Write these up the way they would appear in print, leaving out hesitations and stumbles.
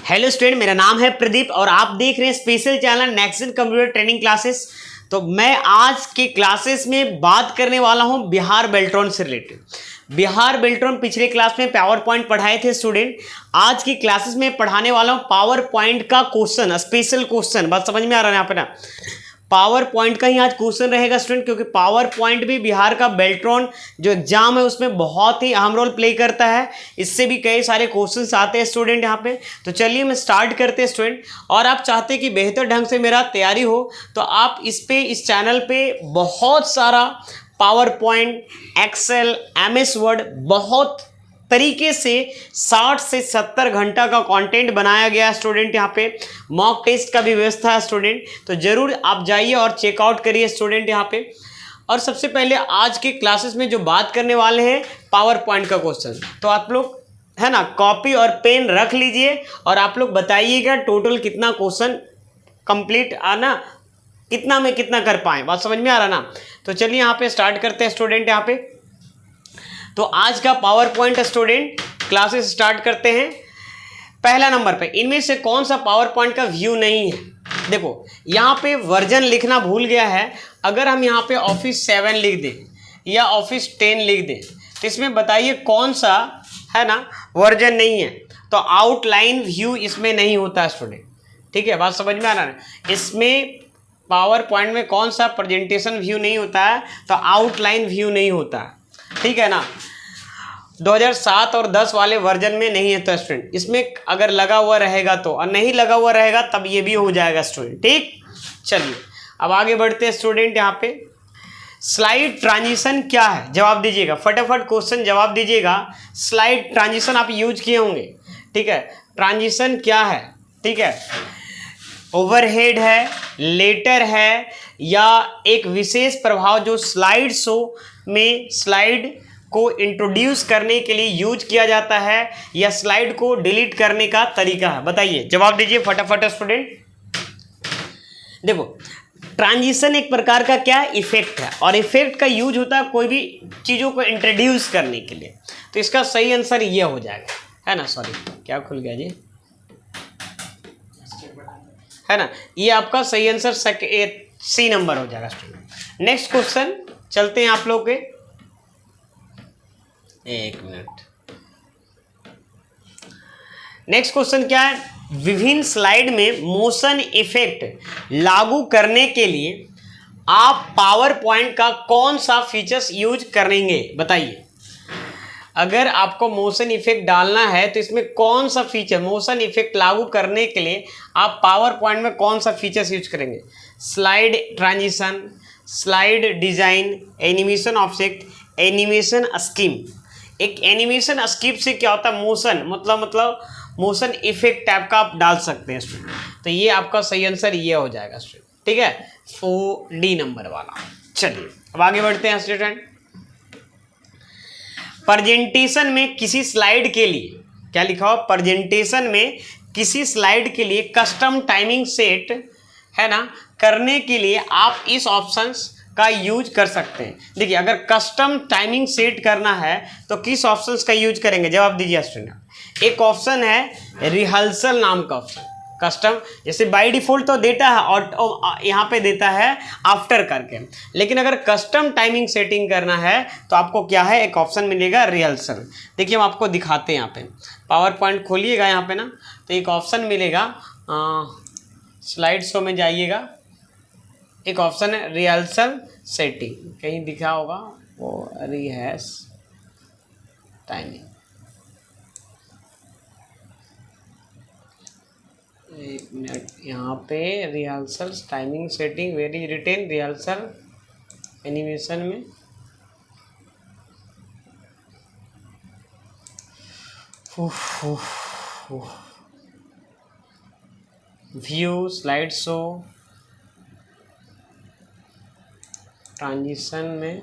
Hello student, मेरा नाम है प्रदीप और आप देख रहे हैं special channel next computer training classes. तो मैं आज के क्लासेस में बात करने वाला हूं बिहार बेल्ट्रॉन से रिलेटेड। बिहार बेल्ट्रॉन पिछले क्लास में पावर पॉइंट पढ़ाए थे स्टूडेंट। आज की क्लासेस में पढ़ाने वाला हूं पावर पॉइंट का क्वेश्चन, स्पेशल क्वेश्चन। बात समझ में आ रहा है यहाँ पे ना? पावर पॉइंट का ही आज क्वेश्चन रहेगा स्टूडेंट, क्योंकि पावर पॉइंट भी बिहार का बेल्ट्रॉन जो एग्जाम है उसमें बहुत ही अहम रोल प्ले करता है। इससे भी कई सारे क्वेश्चंस आते हैं स्टूडेंट यहाँ पे। तो चलिए हम स्टार्ट करते हैं स्टूडेंट। और आप चाहते हैं कि बेहतर ढंग से मेरा तैयारी हो तो आप इस चैनल पे बहुत सारा PowerPoint, Excel, MS Word बहुत तरीके से 60 से 70 घंटा का कंटेंट बनाया गया है स्टूडेंट। यहाँ पे मॉक टेस्ट का भी व्यवस्था है स्टूडेंट, तो जरूर आप जाइए और चेकआउट करिए स्टूडेंट यहाँ पे। और सबसे पहले आज के क्लासेस में जो बात करने वाले हैं पावर पॉइंट का क्वेश्चन, तो आप लोग है ना कॉपी और पेन रख लीजिए और आप लोग बताइएगा टोटल कितना क्वेश्चन कंप्लीट आना, कितना में कितना कर पाए। बात समझ में आ रहा ना? तो चलिए यहाँ पे स्टार्ट करते हैं स्टूडेंट यहाँ पे। तो आज का power point student classes start करते हैं। पहला नंबर पे इनमें से कौन सा पावर पॉइंट का व्यू नहीं है? देखो यहाँ पे वर्जन लिखना भूल गया है। अगर हम यहाँ पे ऑफिस 7 लिख दें या ऑफिस 10 लिख दें तो इसमें बताइए कौन सा है ना वर्जन नहीं है। तो आउटलाइन व्यू इसमें नहीं होता स्टूडेंट, ठीक है? बात समझ में आ रहा है? इसमें पावर पॉइंट में कौन सा प्रेजेंटेशन व्यू नहीं होता है? तो आउटलाइन व्यू नहीं होता है, ठीक है ना? 2007 और 10 वाले वर्जन में नहीं है तो स्टूडेंट इसमें अगर लगा हुआ रहेगा तो, और नहीं लगा हुआ रहेगा तब ये भी हो जाएगा स्टूडेंट, ठीक? चलिए अब आगे बढ़ते हैं स्टूडेंट। यहाँ पे स्लाइड ट्रांजिशन क्या है जवाब दीजिएगा, फटाफट क्वेश्चन जवाब दीजिएगा। स्लाइड ट्रांजिशन आप यूज किए होंगे, ठीक है? ट्रांजिशन क्या है, ठीक है? ओवरहेड है, लेटर है, या एक विशेष प्रभाव जो स्लाइड शो में स्लाइड को इंट्रोड्यूस करने के लिए यूज किया जाता है, या स्लाइड को डिलीट करने का तरीका है? बताइए, जवाब दीजिए फटाफट स्टूडेंट। देखो ट्रांजिशन एक प्रकार का क्या इफेक्ट है, और इफेक्ट का यूज होता है कोई भी चीज़ों को इंट्रोड्यूस करने के लिए। तो इसका सही आंसर ये हो जाएगा, है ना? सॉरी क्या खुल गया जी, है ना? ये आपका सही आंसर सी नंबर हो जाएगा स्टूडेंट। नेक्स्ट क्वेश्चन चलते हैं आप लोग के, एक मिनट। नेक्स्ट क्वेश्चन क्या है? विभिन्न स्लाइड में मोशन इफेक्ट लागू करने के लिए आप पावर पॉइंट का कौन सा फीचर्स यूज करेंगे? बताइए। अगर आपको मोशन इफेक्ट डालना है तो इसमें कौन सा फीचर, मोशन इफेक्ट लागू करने के लिए आप पावर पॉइंट में कौन सा फीचर्स यूज करेंगे? Slide transition, slide design, animation object, animation scheme. एक एनिमेशन स्कीम से क्या होता है? मोशन मतलब मोशन इफेक्ट टाइप का आप डाल सकते हैं स्टूडेंट। तो ये आपका सही आंसर ये हो जाएगा स्टूडेंट, ठीक है? 4D नंबर वाला। चलिए अब आगे बढ़ते हैं स्टूडेंट। प्रेजेंटेशन में किसी स्लाइड के लिए क्या लिखा हो? प्रेजेंटेशन में किसी स्लाइड के लिए कस्टम टाइमिंग सेट है ना करने के लिए आप इस ऑप्शंस का यूज कर सकते हैं। देखिए अगर कस्टम टाइमिंग सेट करना है तो किस ऑप्शंस का यूज करेंगे? जवाब दीजिए स्टूडेंट। एक ऑप्शन है रिहर्सल नाम का ऑप्शन। कस्टम जैसे बाय डिफॉल्ट तो देता है और यहाँ पे देता है आफ्टर करके, लेकिन अगर कस्टम टाइमिंग सेटिंग करना है तो आपको क्या है? एक ऑप्शन मिलेगा रिहर्सल। देखिए हम आपको दिखाते हैं यहाँ पे, पावर पॉइंट खोलिएगा यहाँ पे ना, तो एक ऑप्शन मिलेगा, स्लाइड शो में जाइएगा, एक ऑप्शन है रिहर्सल सेटिंग, कहीं दिखा होगा वो रिहर्स टाइमिंग। एक मिनट, यहाँ पे rehearsal timing setting very written rehearsal animation में व्यू, स्लाइड शो, ट्रांजिशन में,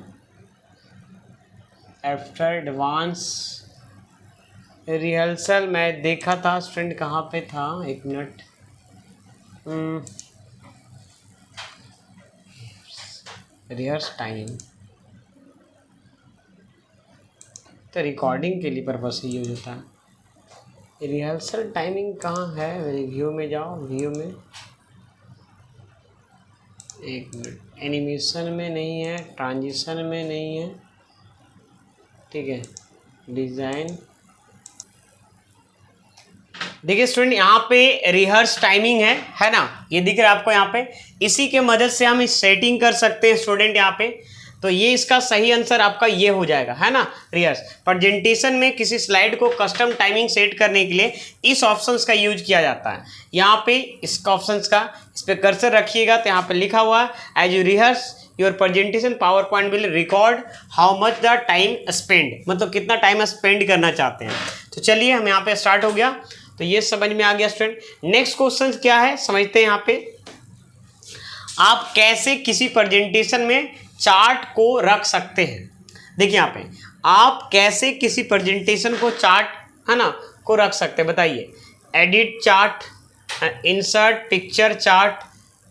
आफ्टर एडवांस रिहर्सल मैं देखा था स्टूडेंट, कहाँ पे था? एक मिनट, रिहर्स टाइम तो रिकॉर्डिंग के लिए पर्पज से यूज होता है। रिहर्सल टाइमिंग कहाँ है? व्यू में जाओ, व्यू में, एक मिनट, एनिमेशन में नहीं है, ट्रांजिशन में नहीं है, ठीक है, डिज़ाइन। देखिए स्टूडेंट, यहाँ पे रिहर्स टाइमिंग है ना, ये दिख रहा है आपको यहाँ पे। इसी के मदद से हम सेटिंग कर सकते हैं स्टूडेंट यहाँ पे। तो ये इसका सही आंसर आपका ये हो जाएगा, है ना, रिहर्स। प्रेजेंटेशन में किसी स्लाइड को कस्टम टाइमिंग सेट करने के लिए इस ऑप्शंस का यूज किया जाता है। यहाँ पे इसका ऑप्शंस का, इस पर कर्सर रखिएगा तो यहाँ पे लिखा हुआ है, as you rehearse your presentation PowerPoint will record how much the time spend, मतलब कितना टाइम स्पेंड करना चाहते हैं। तो चलिए, हम यहाँ पे स्टार्ट हो गया, तो ये समझ में आ गया स्टूडेंट। नेक्स्ट क्वेश्चन क्या है समझते हैं। यहाँ पे आप कैसे किसी प्रेजेंटेशन में चार्ट को रख सकते हैं। देखिए यहाँ पे आप कैसे किसी प्रेजेंटेशन को चार्ट, है ना, को रख सकते हैं, बताइए। Edit chart, insert picture chart,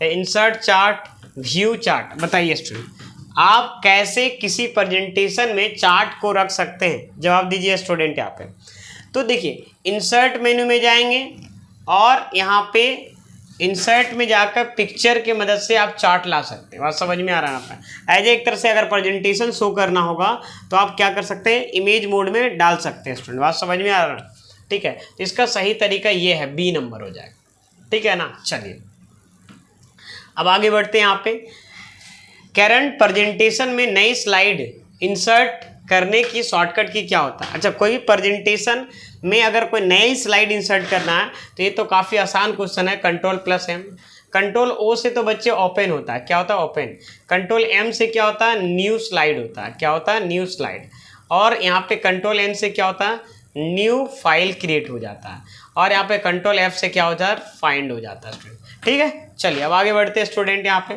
insert chart, view chart, बताइए स्टूडेंट, आप कैसे किसी प्रेजेंटेशन में चार्ट को रख सकते हैं? जवाब दीजिए स्टूडेंट यहाँ पे। तो देखिए, इंसर्ट मेनू में जाएंगे और यहाँ पे इंसर्ट में जाकर पिक्चर के मदद से आप चार्ट ला सकते हैं। बात समझ में आ रहा है आपका? एज एक तरह से अगर प्रेजेंटेशन शो करना होगा तो आप क्या कर सकते हैं, इमेज मोड में डाल सकते हैं स्टूडेंट। बात समझ में आ रहा है? ठीक है, तो इसका सही तरीका ये है, बी नंबर हो जाएगा, ठीक है ना। चलिए अब आगे बढ़ते हैं। यहाँ पे करंट प्रेजेंटेशन में नई स्लाइड इंसर्ट करने की शॉर्टकट की क्या होता है? अच्छा, कोई भी प्रेजेंटेशन में अगर कोई नई स्लाइड इंसर्ट करना है तो ये तो काफ़ी आसान क्वेश्चन है। कंट्रोल+M, कंट्रोल O से तो बच्चे ओपन होता है, क्या होता है, ओपन। कंट्रोल M से क्या होता है, न्यू स्लाइड होता है, क्या होता है, न्यू स्लाइड। और यहाँ पे कंट्रोल N से क्या होता है, न्यू फाइल क्रिएट हो जाता है। और यहाँ पे कंट्रोल F से क्या होता है, फाइंड हो जाता है स्टूडेंट, ठीक है। चलिए अब आगे बढ़ते हैं स्टूडेंट। यहाँ पे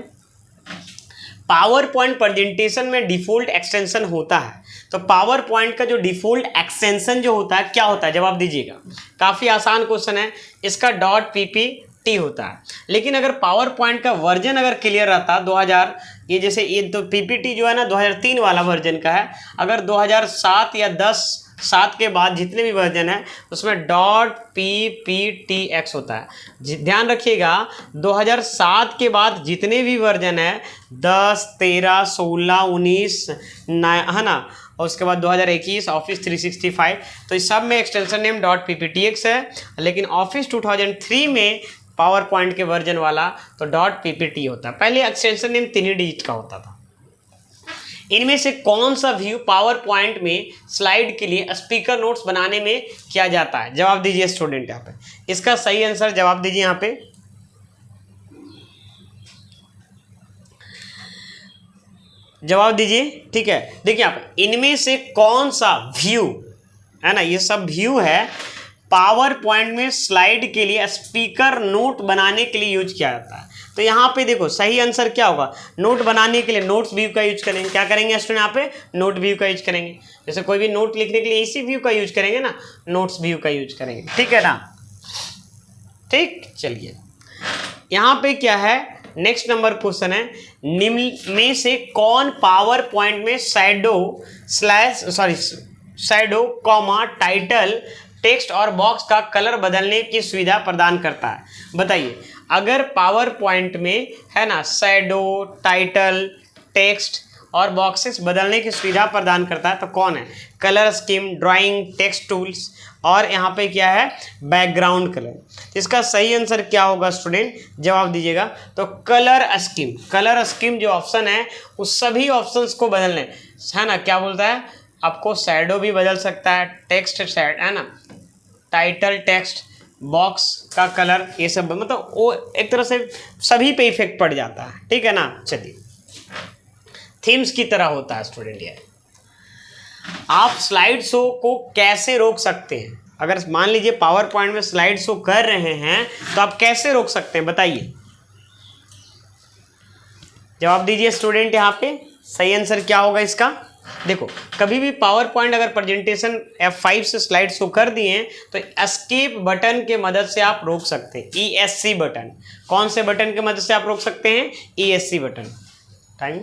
पावर पॉइंट प्रेजेंटेशन में डिफॉल्ट एक्सटेंशन होता है, तो पावर पॉइंट का जो डिफॉल्ट एक्सटेंशन जो होता है क्या होता है, जवाब दीजिएगा। काफ़ी आसान क्वेश्चन है, इसका .ppt होता है। लेकिन अगर पावर पॉइंट का वर्जन अगर क्लियर रहता 2000, ये जैसे ये तो पीपीटी जो है ना 2003 वाला वर्जन का है, अगर 2007 या 7 के बाद जितने भी वर्जन है उसमें .pptx होता है। ध्यान रखिएगा, 2007 के बाद जितने भी वर्जन है 10, 13, 16, 19, है ना, और उसके बाद 2021 ऑफिस 365, तो इस सब में एक्सटेंशन नेम .pptx है। लेकिन ऑफिस 2003 में पावर पॉइंट के वर्जन वाला तो .ppt होता है। पहले एक्सटेंशन नेम 3 डिजिट का होता था। इनमें से कौन सा व्यू पावर पॉइंट में स्लाइड के लिए स्पीकर नोट्स बनाने में किया जाता है? जवाब दीजिए स्टूडेंट यहाँ पे। इसका सही आंसर जवाब दीजिए यहाँ पे। जवाब दीजिए, ठीक है। देखिए यहाँ पे इनमें से कौन सा व्यू है ना, ये सब व्यू है, पावर पॉइंट में स्लाइड के लिए स्पीकर नोट बनाने के लिए यूज किया जाता है। तो यहाँ पे देखो सही आंसर क्या होगा, नोट बनाने के लिए नोट्स व्यू का यूज करेंगे। क्या करेंगे स्टूडेंट, यहाँ पे नोट व्यू का यूज करेंगे। जैसे कोई भी नोट लिखने के लिए इसी व्यू का यूज करेंगे ना, नोट्स व्यू का यूज करेंगे, ठीक है ना। ठीक, चलिए यहाँ पे क्या है, नेक्स्ट नंबर क्वेश्चन है, निम्न में से कौन पावर पॉइंट में शैडो कॉमा टाइटल टेक्स्ट और बॉक्स का कलर बदलने की सुविधा प्रदान करता है? बताइए, अगर पावर पॉइंट में है ना शैडो, टाइटल, टेक्स्ट और बॉक्सेस बदलने की सुविधा प्रदान करता है तो कौन है? Colour scheme, drawing, text tools, और यहाँ पे क्या है, बैकग्राउंड कलर। इसका सही आंसर क्या होगा स्टूडेंट, जवाब दीजिएगा। तो कलर स्कीम, कलर स्कीम जो ऑप्शन है उस सभी ऑप्शंस को बदलने, है ना, क्या बोलता है आपको, शैडो भी बदल सकता है, टेक्स्ट है ना, टाइटल, टेक्स्ट, बॉक्स का कलर, ये सब मतलब वो एक तरह से सभी पे इफेक्ट पड़ जाता है, ठीक है ना। चलिए, थीम्स की तरह होता है स्टूडेंट। ये आप स्लाइड शो को कैसे रोक सकते हैं? अगर मान लीजिए पावर पॉइंट में स्लाइड शो कर रहे हैं तो आप कैसे रोक सकते हैं, बताइए। जवाब दीजिए स्टूडेंट, यहाँ पे सही आंसर क्या होगा इसका। देखो, कभी भी पावर पॉइंट अगर प्रेजेंटेशन F5 से स्लाइड शो कर दिए तो एस्केप बटन के मदद से आप रोक सकते हैं। ESC बटन, कौन से बटन के मदद से आप रोक सकते हैं? ESC button. टाइम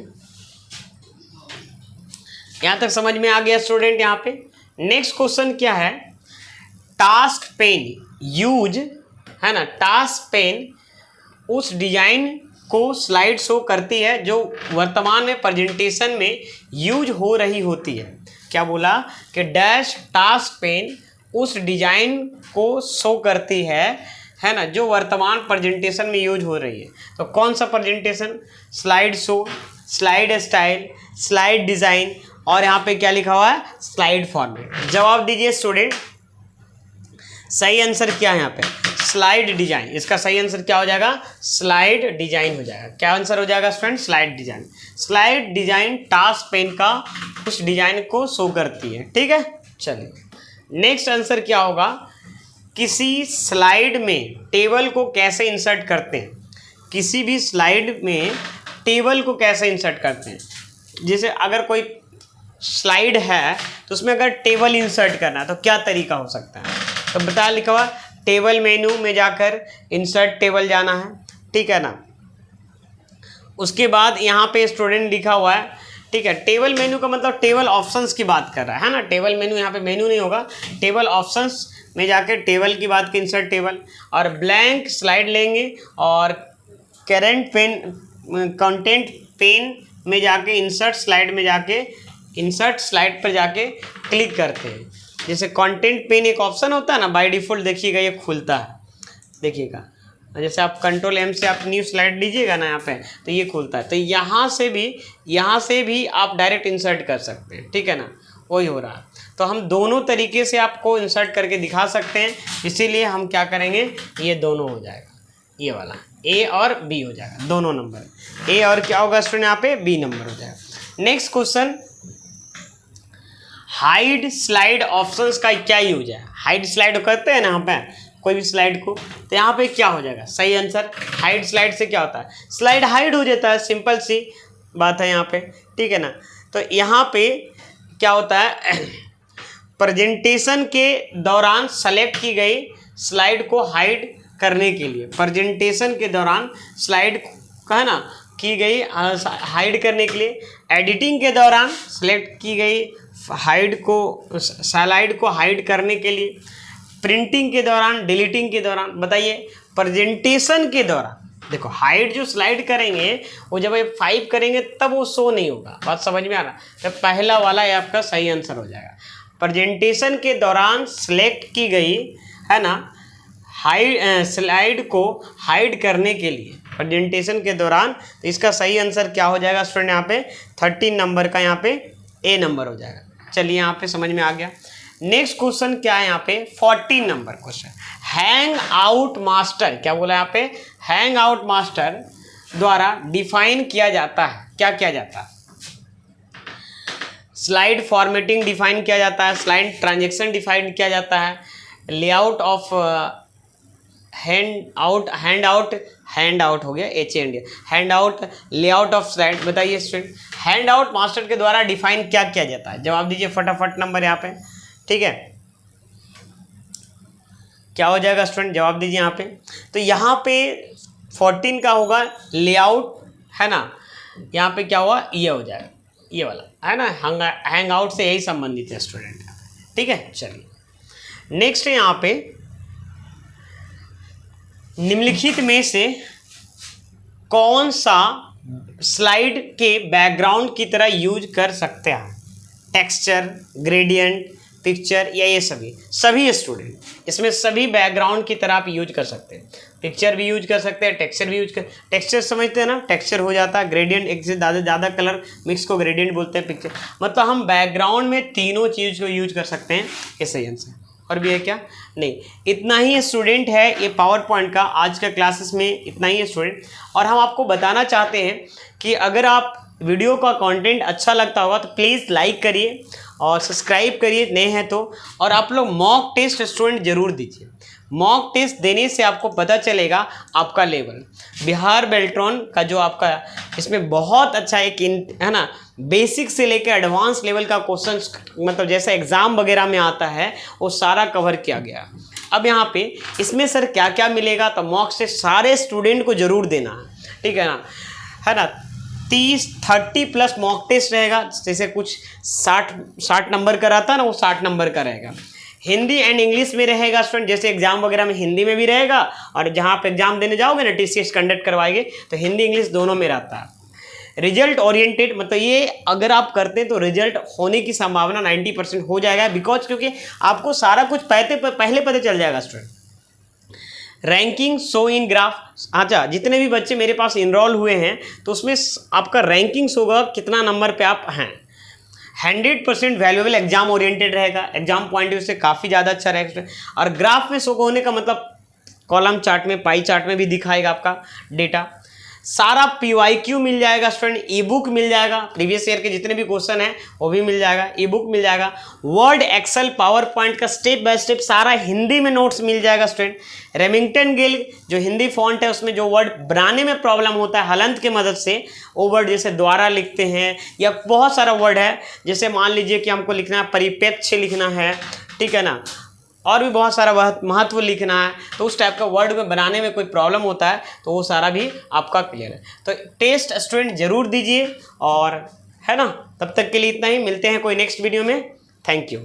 यहां तक समझ में आ गया स्टूडेंट। यहाँ पे नेक्स्ट क्वेश्चन क्या है, टास्क पेन यूज, है ना, टास्क पेन उस डिजाइन को स्लाइड शो करती है जो वर्तमान में प्रेजेंटेशन में यूज हो रही होती है। क्या बोला कि डैश टास्क पेन उस डिजाइन को शो करती है ना, जो वर्तमान प्रेजेंटेशन में यूज हो रही है। तो कौन सा presentation? Slide show, slide style, slide design, और यहाँ पे क्या लिखा हुआ है? Slide format. जवाब दीजिए स्टूडेंट, सही आंसर क्या है यहाँ पे? Slide design. इसका सही आंसर क्या हो जाएगा? स्लाइड डिजाइन हो जाएगा। क्या आंसर हो जाएगा student? Slide design. Slide design task pen का उस डिजाइन को शो करती है। ठीक है, चलिए नेक्स्ट आंसर क्या होगा? किसी स्लाइड में टेबल को कैसे इंसर्ट करते हैं? किसी भी स्लाइड में टेबल को कैसे इंसर्ट करते हैं? जैसे अगर कोई स्लाइड है तो उसमें अगर टेबल इंसर्ट करना है तो क्या तरीका हो सकता है? तो बता लिखा हुआ टेबल मेनू में जाकर इंसर्ट टेबल जाना है, ठीक है ना। उसके बाद यहाँ पे स्टूडेंट लिखा हुआ है, ठीक है। टेबल मेनू का मतलब टेबल ऑप्शंस की बात कर रहा है ना। टेबल मेनू, यहाँ पे मेनू नहीं होगा, टेबल ऑप्शंस में जाकर टेबल की बात की, इंसर्ट टेबल, और ब्लैंक स्लाइड लेंगे और करेंट पेन कंटेंट पेन में जाके इंसर्ट स्लाइड में जाके इंसर्ट स्लाइड पर जाके क्लिक करते हैं। जैसे कंटेंट पेन एक ऑप्शन होता है ना, बाय डिफ़ॉल्ट देखिएगा ये खुलता है, देखिएगा। जैसे आप कंट्रोल एम से आप न्यू स्लाइड लीजिएगा ना यहाँ पे, तो ये खुलता है। तो यहाँ से भी आप डायरेक्ट इंसर्ट कर सकते हैं, ठीक है ना, वही हो रहा है। तो हम दोनों तरीके से आपको इंसर्ट करके दिखा सकते हैं, इसीलिए हम क्या करेंगे, ये दोनों हो जाएगा, ये वाला ए और बी हो जाएगा, दोनों नंबर। ए और क्या होगा स्टूडेंट यहाँ पे? बी नंबर हो जाएगा। Next question, hide slide options का क्या यूज है? हाइड स्लाइड करते हैं ना यहाँ पे कोई भी स्लाइड को, तो यहाँ पे क्या हो जाएगा? सही आंसर, हाइड स्लाइड से क्या होता है? स्लाइड हाइड हो जाता है, सिंपल सी बात है यहाँ पे, ठीक है ना। तो यहाँ पे क्या होता है, प्रेजेंटेशन के दौरान सेलेक्ट की गई स्लाइड को हाइड करने के लिए, प्रेजेंटेशन के दौरान स्लाइड का, है ना, की गई हाइड करने के लिए, एडिटिंग के दौरान सेलेक्ट की गई स्लाइड को हाइड करने के लिए, प्रिंटिंग के दौरान, डिलीटिंग के दौरान। बताइए, प्रेजेंटेशन के दौरान देखो हाइड जो स्लाइड करेंगे वो जब 5 करेंगे तब वो शो नहीं होगा। बात समझ में आ रहा? तो पहला वाला ये आपका सही आंसर हो जाएगा। प्रेजेंटेशन के दौरान सेलेक्ट की गई, है ना, स्लाइड को हाइड करने के लिए प्रेजेंटेशन के दौरान, तो इसका सही आंसर क्या हो जाएगा स्टूडेंट? यहाँ पे 13 नंबर का यहाँ पे ए नंबर हो जाएगा। चलिए यहाँ पे समझ में आ गया। नेक्स्ट क्वेश्चन क्या है यहाँ पे? 14 number question, hang out master. क्या बोला यहाँ पे? हैंग आउट मास्टर द्वारा डिफाइन किया जाता है, क्या किया जाता है? स्लाइड फॉर्मेटिंग डिफाइन किया जाता है, स्लाइड ट्रांजेक्शन डिफाइन किया जाता है, लेआउट ऑफ हैंड आउट हो गया, HAND, hand out, layout of slide. बताइए स्टूडेंट, हैंड आउट मास्टर के द्वारा डिफाइन क्या किया जाता है? जवाब दीजिए फटाफट नंबर यहाँ पे, ठीक है। क्या हो जाएगा स्टूडेंट? जवाब दीजिए यहाँ पे। तो यहाँ पे 14 का होगा लेआउट, है ना। यहाँ पे क्या हुआ? ये हो जाएगा, ये वाला, है ना, हैंग आउट से यही संबंधित है स्टूडेंट, ठीक है। चलिए नेक्स्ट है यहाँ पे, निम्नलिखित में से कौन सा स्लाइड के बैकग्राउंड की तरह यूज कर सकते हैं? टेक्सचर, ग्रेडियंट, पिक्चर, या ये सभी स्टूडेंट इसमें सभी बैकग्राउंड की तरह आप यूज कर सकते हैं। पिक्चर भी यूज कर सकते हैं, टेक्सचर भी टेक्सचर समझते हैं ना, टेक्सचर हो जाता है, ग्रेडियंट एक से ज़्यादा कलर मिक्स को ग्रेडियंट बोलते हैं, पिक्चर मतलब हम बैकग्राउंड में तीनों चीज़ को यूज कर सकते हैं। ये सही आंसर। और भी है क्या? नहीं, इतना ही स्टूडेंट है ये पावर पॉइंट का आज का क्लासेस में, इतना ही है स्टूडेंट। और हम आपको बताना चाहते हैं कि अगर आप वीडियो का कंटेंट अच्छा लगता होगा तो प्लीज़ लाइक करिए और सब्सक्राइब करिए नए हैं तो। और आप लोग मॉक टेस्ट स्टूडेंट ज़रूर दीजिए, मॉक टेस्ट देने से आपको पता चलेगा आपका लेवल। बिहार बेल्ट्रॉन का जो आपका इसमें बहुत अच्छा एक है ना, बेसिक से लेकर एडवांस लेवल का क्वेश्चन, मतलब जैसा एग्ज़ाम वगैरह में आता है वो सारा कवर किया गया। अब यहाँ पे इसमें सर क्या क्या मिलेगा, तो मॉक टेस्ट सारे स्टूडेंट को ज़रूर देना है, ठीक है ना। 30 प्लस मॉक टेस्ट रहेगा, जैसे कुछ 60 नंबर का रहता है ना, वो 60 नंबर का रहेगा। हिंदी एंड इंग्लिश में रहेगा स्टूडेंट, जैसे एग्जाम वगैरह में हिंदी में भी रहेगा, और जहाँ आप एग्जाम देने जाओगे ना TCS कंडक्ट करवाएंगे तो हिंदी इंग्लिश दोनों में रहता है। रिजल्ट ओरिएंटेड, मतलब ये अगर आप करते हैं तो रिजल्ट होने की संभावना 90% हो जाएगा, बिकॉज क्योंकि आपको सारा कुछ पहले पता चल जाएगा student. Ranking show in graph, अच्छा जितने भी बच्चे मेरे पास इनरोल हुए हैं तो उसमें आपका रैंकिंग शो होगा कितना नंबर पे आप हैं। 100% वैल्यूएबल एग्जाम ओरिएंटेड रहेगा, एग्जाम पॉइंट ऑफ व्यू से काफ़ी ज़्यादा अच्छा रहेगा। और ग्राफ में शो होने का मतलब कॉलम चार्ट में, पाई चार्ट में भी दिखाएगा आपका डेटा। सारा PYQ मिल जाएगा स्टूडेंट, ई बुक मिल जाएगा, प्रीवियस ईयर के जितने भी क्वेश्चन हैं वो भी मिल जाएगा, ई बुक मिल जाएगा। वर्ड, एक्सेल, पावर पॉइंट का स्टेप बाय स्टेप सारा हिंदी में नोट्स मिल जाएगा स्टूडेंट। रेमिंगटन गिल जो हिंदी फॉन्ट है उसमें जो वर्ड बनाने में प्रॉब्लम होता है हलंत के मदद से, वो वर्ड जैसे द्वारा लिखते हैं या बहुत सारा वर्ड है, जैसे मान लीजिए कि हमको लिखना है परिप्रेक्ष्य लिखना है, ठीक है ना, और भी बहुत सारा महत्व लिखना है, तो उस टाइप का वर्ड में बनाने में कोई प्रॉब्लम होता है तो वो सारा भी आपका क्लियर है। तो टेस्ट स्टूडेंट जरूर दीजिए, और है ना, तब तक के लिए इतना ही, मिलते हैं कोई नेक्स्ट वीडियो में। Thank you.